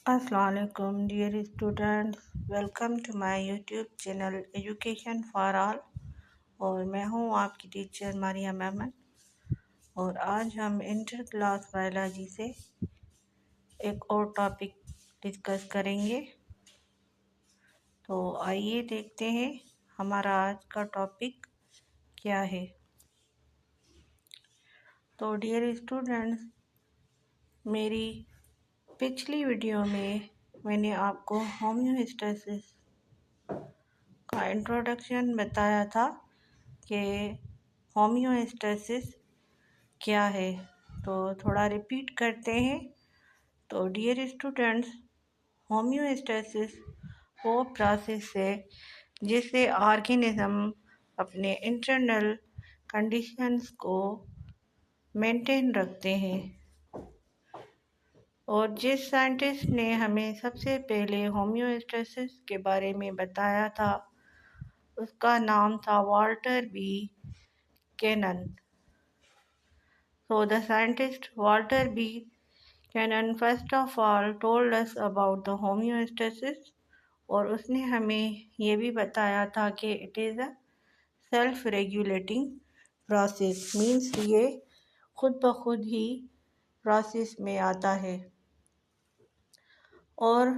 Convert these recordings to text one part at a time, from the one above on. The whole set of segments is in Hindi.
Assalamualaikum dear students, welcome to my YouTube channel education for all. और मैं हूँ आपकी टीचर मारिया मेमन। और आज हम इंटर क्लास बायोलॉजी से एक और टॉपिक डिस्कस करेंगे। तो आइए देखते हैं हमारा आज का टॉपिक क्या है। तो डियर स्टूडेंट्स, मेरी पिछली वीडियो में मैंने आपको होम्योस्टेसिस का इंट्रोडक्शन बताया था कि होम्योस्टेसिस क्या है। तो थोड़ा रिपीट करते हैं। तो डियर स्टूडेंट्स, होम्योस्टेसिस वो प्रोसेस है जिससे ऑर्गेनिज्म अपने इंटरनल कंडीशंस को मेंटेन रखते हैं। और जिस साइंटिस्ट ने हमें सबसे पहले होम्योस्टेसिस के बारे में बताया था उसका नाम था Walter B Cannon. So the scientist Walter B. Cannon first of all told us about the homeostasis, और उसने हमें ये भी बताया था कि it is a self regulating process, means ये खुद ब खुद ही प्रोसेस में आता है। और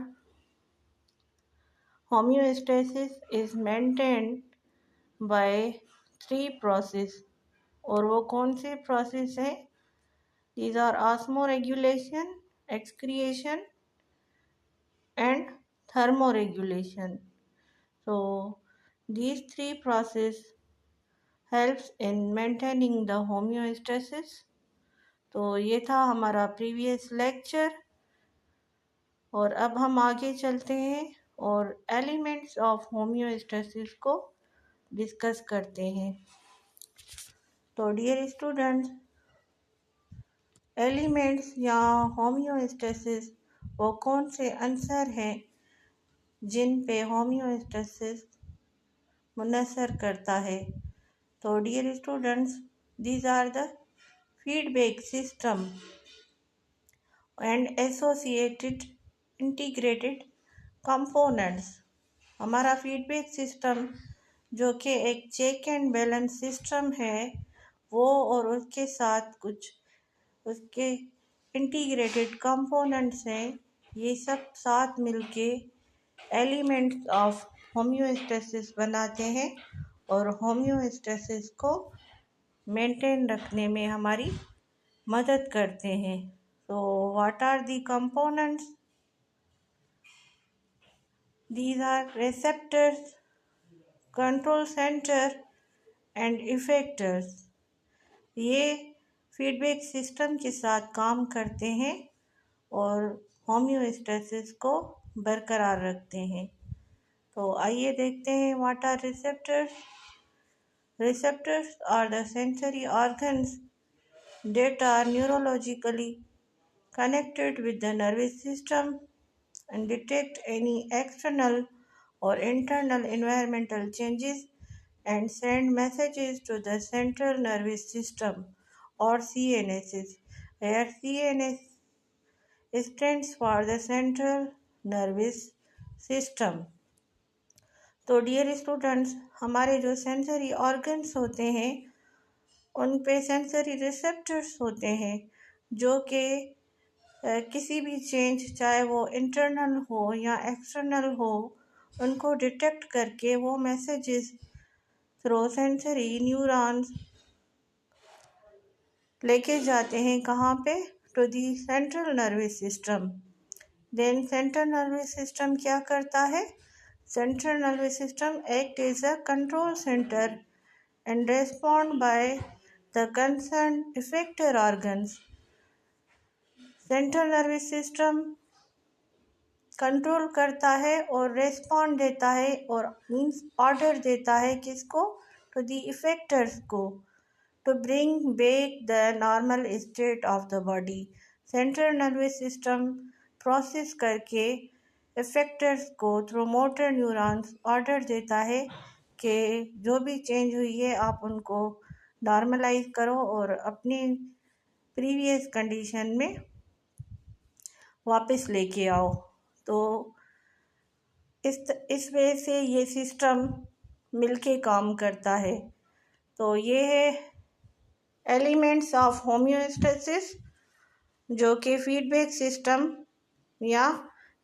homeostasis is maintained by 3 process, और वो कौन से प्रोसेस हैं? These are osmoregulation, excretion and thermoregulation. So these 3 process helps in maintaining the homeostasis. तो ये था हमारा प्रीवियस लेक्चर। और अब हम आगे चलते हैं और एलिमेंट्स ऑफ होम्योस्टेसिस को डिस्कस करते हैं। तो डियर स्टूडेंट्स, एलिमेंट्स या होम्योस्टेसिस वो कौन से आंसर हैं जिन पे होम्योस्टेसिस मुनसर करता है। तो dear students, these are the feedback system and associated integrated components. हमारा फीडबैक सिस्टम जो कि एक चेक एंड बैलेंस सिस्टम है वो, और उसके साथ कुछ उसके इंटीग्रेटेड कंपोनेंट्स हैं, ये सब साथ मिलके एलिमेंट्स ऑफ होम्योस्टेसिस बनाते हैं और होम्योस्टेसिस को मेंटेन रखने में हमारी मदद करते हैं। तो what are the components? These are receptors, control centre and effectors. ये फीडबैक सिस्टम के साथ काम करते हैं और होम्योस्टेसिस को बरकरार रखते हैं। तो आइए देखते हैं what are receptors. Receptors are the sensory organs that are neurologically connected with the nervous system and detect any external or internal environmental changes and send messages to the central nervous system or CNS, where CNS stands for the central nervous system। तो डियर स्टूडेंट्स, हमारे जो सेंसरी ऑर्गन्स होते हैं उन पे सेंसरी रिसेप्टर्स होते हैं जो कि किसी भी चेंज, चाहे वो इंटरनल हो या एक्सटर्नल हो, उनको डिटेक्ट करके वो मैसेजेस थ्रू सेंसरी न्यूरॉन्स लेके जाते हैं कहाँ पे? To the central nervous system. Then central nervous system क्या करता है? Central nervous system acts as a control center and respond by the concerned effector organs। Central nervous system control करता है और रेस्पॉन्ड देता है, और मीन्स ऑर्डर देता है किसको? टू द इफेक्टर्स को, to bring back the normal state of the body. Central nervous system process करके इफेक्टर्स को थ्रू मोटर न्यूरॉन्स ऑर्डर देता है कि जो भी चेंज हुई है आप उनको नॉर्मलाइज करो और अपनी प्रीवियस कंडीशन में वापस लेके आओ। तो इस वजह से ये सिस्टम मिलके काम करता है। तो ये है एलिमेंट्स ऑफ होम्योस्टेसिस, जो कि फीडबैक सिस्टम या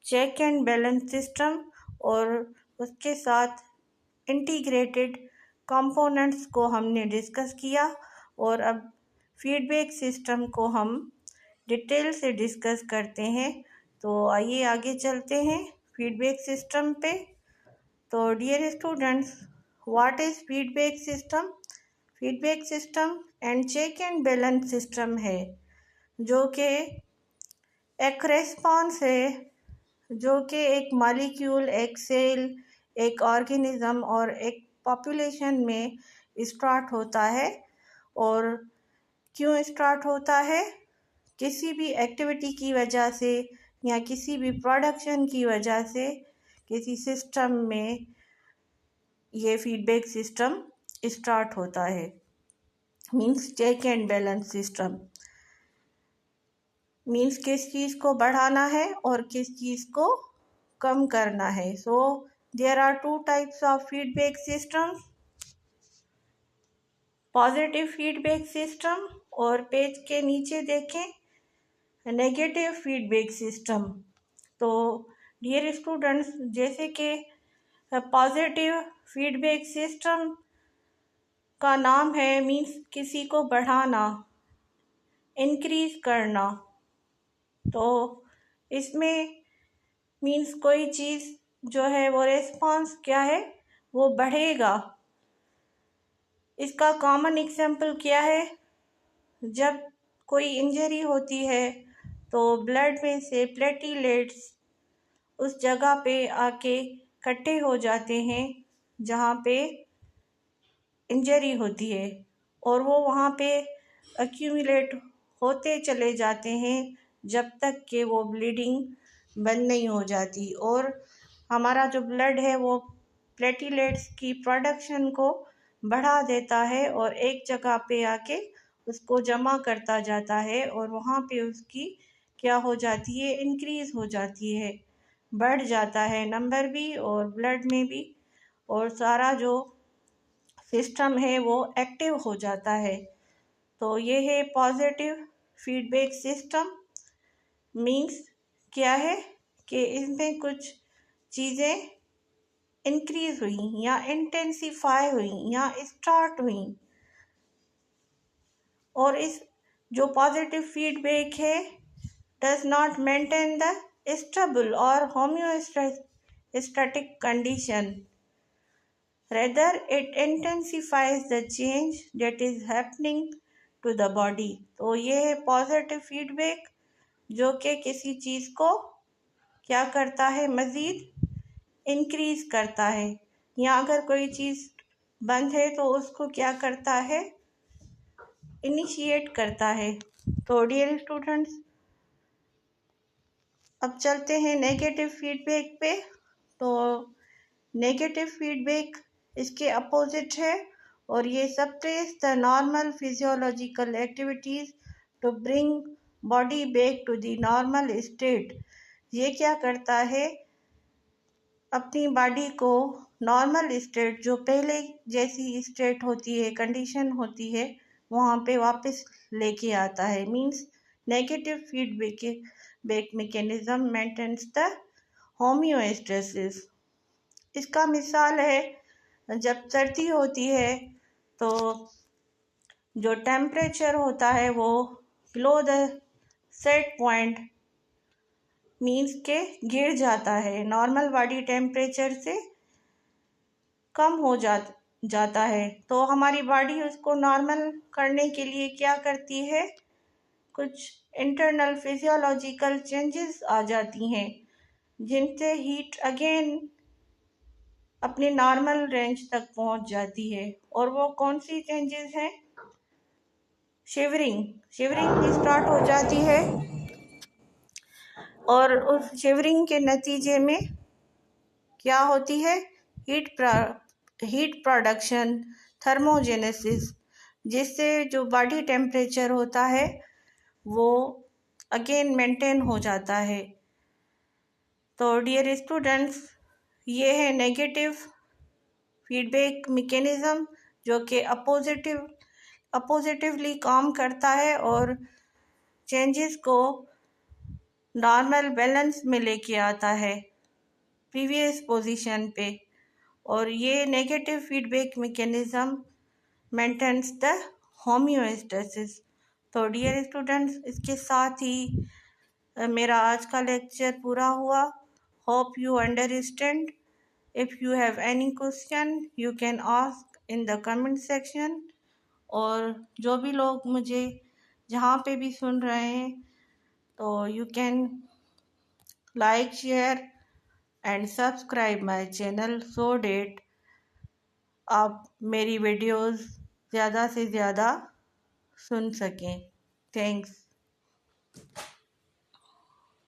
चेक एंड बैलेंस सिस्टम और उसके साथ इंटीग्रेटेड कंपोनेंट्स को हमने डिस्कस किया। और अब फीडबैक सिस्टम को हम डिटेल से डिस्कस करते हैं। तो आइए आगे चलते हैं फीडबैक सिस्टम पे। तो dear students, what is feedback system? Feedback system and check and balance system है, जो कि एक रेस्पॉन्स है, जो कि एक मॉलिक्यूल, एक सेल, एक ऑर्गेनिज्म और एक पॉपुलेशन में स्टार्ट होता है। और क्यों स्टार्ट होता है? किसी भी एक्टिविटी की वजह से या किसी भी प्रोडक्शन की वजह से किसी सिस्टम में ये फीडबैक सिस्टम स्टार्ट होता है, means check and balance system. Means किस चीज़ को बढ़ाना है और किस चीज़ को कम करना है। So there are two types of feedback system, positive feedback system और पेज के नीचे देखें नेगेटिव फीडबैक सिस्टम। तो डियर स्टूडेंट्स, जैसे कि पॉजिटिव फीडबैक सिस्टम का नाम है, मीन्स किसी को बढ़ाना, इंक्रीज करना। तो इसमें मीन्स कोई चीज़ जो है वो रेस्पॉन्स क्या है, वो बढ़ेगा। इसका कॉमन एग्जाम्पल क्या है? जब कोई इंजरी होती है तो ब्लड में से प्लेटलेट्स उस जगह पे आके इकट्ठे हो जाते हैं जहाँ पे इंजरी होती है, और वो वहाँ पे एक्यूमुलेट होते चले जाते हैं जब तक कि वो ब्लीडिंग बंद नहीं हो जाती। और हमारा जो ब्लड है वो प्लेटलेट्स की प्रोडक्शन को बढ़ा देता है और एक जगह पे आके उसको जमा करता जाता है, और वहाँ पे उसकी क्या हो जाती है, इंक्रीज़ हो जाती है, बढ़ जाता है नंबर भी और ब्लड में भी, और सारा जो सिस्टम है वो एक्टिव हो जाता है। तो ये है पॉजिटिव फीडबैक सिस्टम। मीन्स क्या है कि इसमें कुछ चीज़ें इंक्रीज हुई या इंटेंसिफाई हुई या स्टार्ट हुई, और इस जो पॉजिटिव फीडबैक है does not maintain the stable और homeostatic condition, rather it intensifies the change that is happening to the body। तो ये है पॉजिटिव फीडबैक, जो कि किसी चीज़ को क्या करता है, मज़ीद इंक्रीज करता है, या अगर कोई चीज़ बंद है तो उसको क्या करता है, इनिशिएट करता है। तो डियर स्टूडेंट्स, अब चलते हैं नेगेटिव फीडबैक पे। तो नेगेटिव फीडबैक इसके अपोजिट है, और ये suppress the normal physiological activities to bring body back to the normal state. ये क्या करता है, अपनी बॉडी को नॉर्मल स्टेट, जो पहले जैसी स्टेट होती है, कंडीशन होती है, वहाँ पे वापस लेके आता है। Means negative feedback mechanism maintains the homeostasis. इसका मिसाल है, जब सर्दी होती है तो जो टेम्परेचर होता है वो below the set point, means के गिर जाता है, नॉर्मल बॉडी टेम्परेचर से कम हो जाता है। तो हमारी बॉडी उसको नॉर्मल करने के लिए क्या करती है, कुछ इंटरनल फिजियोलॉजिकल चेंजेस आ जाती हैं, जिनसे हीट अगेन अपने नॉर्मल रेंज तक पहुंच जाती है। और वो कौन सी चेंजेस हैं? शिवरिंग स्टार्ट हो जाती है, और उस शिवरिंग के नतीजे में क्या होती है, हीट प्रोडक्शन, थर्मोजेनेसिस, जिससे जो बॉडी टेम्परेचर होता है वो अगेन मेंटेन हो जाता है। तो डियर स्टूडेंट्स, ये है नेगेटिव फीडबैक मैकेनिज्म जो कि अपोजिटिवली काम करता है और चेंजेस को नॉर्मल बैलेंस में लेके आता है प्रीवियस पोजीशन पे। और ये negative feedback mechanism maintains the homeostasis. तो डियर स्टूडेंट्स, इसके साथ ही मेरा आज का लेक्चर पूरा हुआ। Hope you understand. If you have any question you can ask in the comment section. और जो भी लोग मुझे जहाँ पे भी सुन रहे हैं, तो you can like, share and subscribe my channel so that आप मेरी वीडियोस ज़्यादा से ज़्यादा सुन सकें। थैंक्स।